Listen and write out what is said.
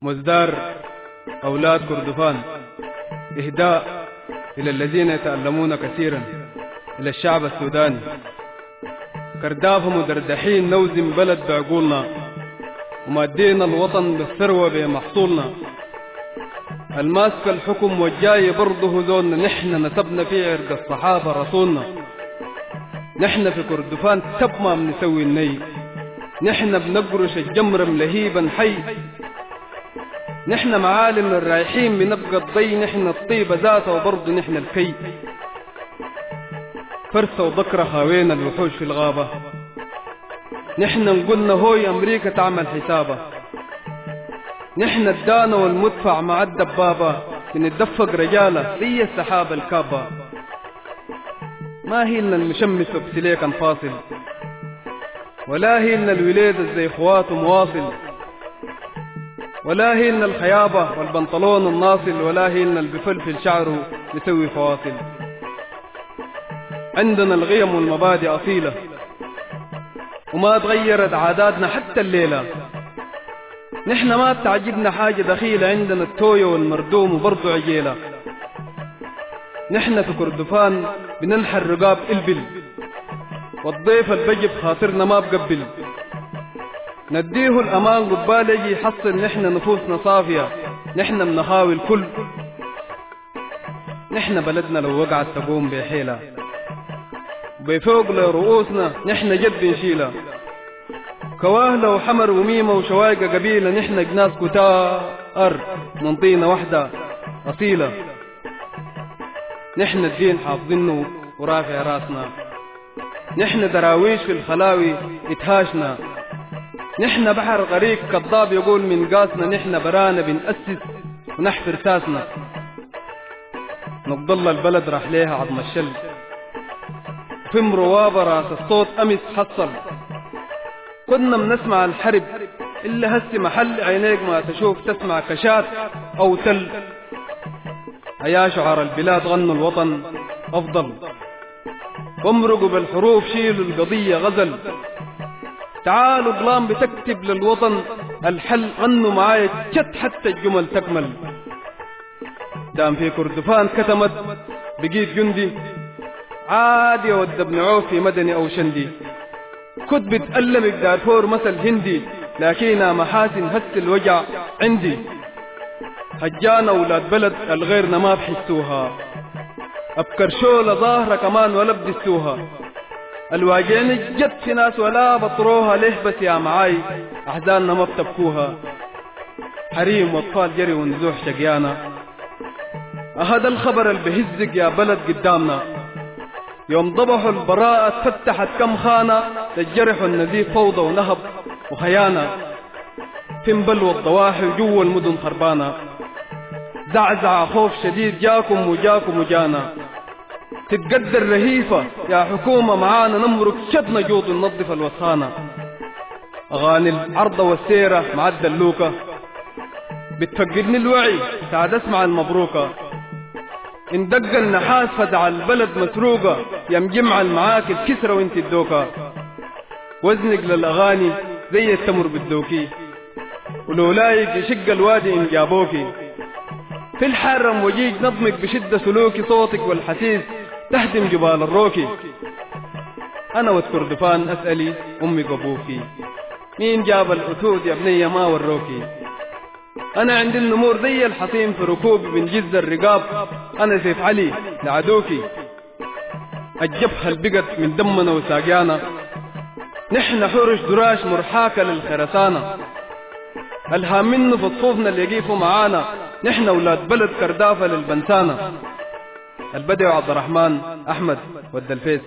مزدار أولاد كردفان، إهداء إلى الذين يتألمون كثيرا، إلى الشعب السوداني. كردافة مدردحين نوزن بلد بعقولنا، ومادينا الوطن بالثروة بمحصولنا. الماسك الحكم والجاي برضه زولنا، نحن نسبنا في عرق الصحابة رسولنا. نحن في كردفان تبما بنسوي الني، نحن بنقرش الجمر ملهيبا حي. نحن معالم الرايحين بنبقى الضي، نحن الطيبة ذاته وبرضه نحن الكي. فرسة وبكرة خاوينا الوحوش في الغابة، نحن نقولنا هوي أمريكا تعمل حسابه. نحن الدانة والمدفع مع الدبابة، بنتدفق رجالة زي السحابة الكابة. ما هي لنا المشمس وبسليك انفاصل، ولا هي لنا الولادة زي اخواته مواصل، ولا هي لنا الخيابة والبنطلون الناصل، ولا هي لنا البفلفل شعره يسوي فواصل. عندنا القيم والمبادئ أصيلة، وما تغيرت عاداتنا حتى الليلة. نحن ما بتعجبنا حاجة دخيلة، عندنا التوية والمردوم وبرضو عجيلة. نحن في كردفان بننحر رقاب البل، والضيف البجب خاطرنا ما بقبل. نديه الأمان قبال يجي يحصل، نحن نفوسنا صافية، نحن بنخاوي الكل. نحن بلدنا لو وقعت تقوم بحيلة، بفوق لرؤوسنا نحن جد نشيلها. كواهلة وحمر وميمة وشوايقة قبيلة، نحن جناس كتار من طينة واحدة أصيلة. نحن الدين حافظينه ورافع راسنا، نحن دراويش في الخلاوي اتهاشنا. نحن بحر غريق كذاب يقول من قاسنا، نحن برانا بنأسس ونحفر ساسنا. نضل البلد راح ليها عظم الشل، في مروابة راس الصوت أمس حصل. كنا بنسمع الحرب إلا هسي محل عينيك ما تشوف، تسمع كشات أو تل. يا شعر البلاد غنوا الوطن أفضل، وامرقوا بالحروف شيلوا القضية غزل. تعالوا قلام بتكتب للوطن الحل، غنوا معايا جت حتى الجمل تكمل. دام في كردفان كتمت بقيت جندي، عادي ود ابن عوف في مدني أو شندي. كنت بتألمك دارفور مثل هندي، لكنها محاسن هس الوجع عندي. حجانا أولاد بلد الغيرنا ما بحسوها، أبكرشولة ظاهرة كمان ولا بدسوها. الواجعين جد في ناس ولا بطروها، ليه بس يا معاي أحزاننا ما بتبكوها. حريم واطفال جري ونزوح شقيانا، هذا الخبر اللي بهزك يا بلد قدامنا. يوم ضبحوا البراءة اتفتحت كم خانة، للجرح والنزيف فوضى ونهب وخيانة. تنبل والضواحي وجوا المدن خربانة، زعزع خوف شديد جاكم وجاكم وجانا. تتقدر رهيفة يا حكومة معانا، نمرك شدنا جوط ننظف الوسخانة. أغاني العرضة والسيرة مع الدلوكة بتفقدني الوعي ساعد اسمع المبروكة. إن دق النحاس فدع البلد مسروقة، يا مجمع المعاك الكسرة وانت الدوكة. وزنك للأغاني زي التمر بالدوكي، ولو لايق يشق الوادي إن جابوكي. في الحرم وجيج نظمك بشدة سلوكي، صوتك والحسيس تهدم جبال الروكي. أنا وكردفان أسألي أمي وأبوكي، مين جاب الأسود يا بنية ما وروكي. أنا عندي النمور زي الحصيم في ركوبي بنجز الرقاب، أنا سيف علي لعدوكي. الجبهة البقت من دمنا وساقيانا، نحن حرش دراش مرحاكة للخرسانة. الهام منه في صفوفنا اللي يقيفوا معانا، نحن أولاد بلد كردافة للبنسانة. البدوي عبد الرحمن أحمد والدلفيس.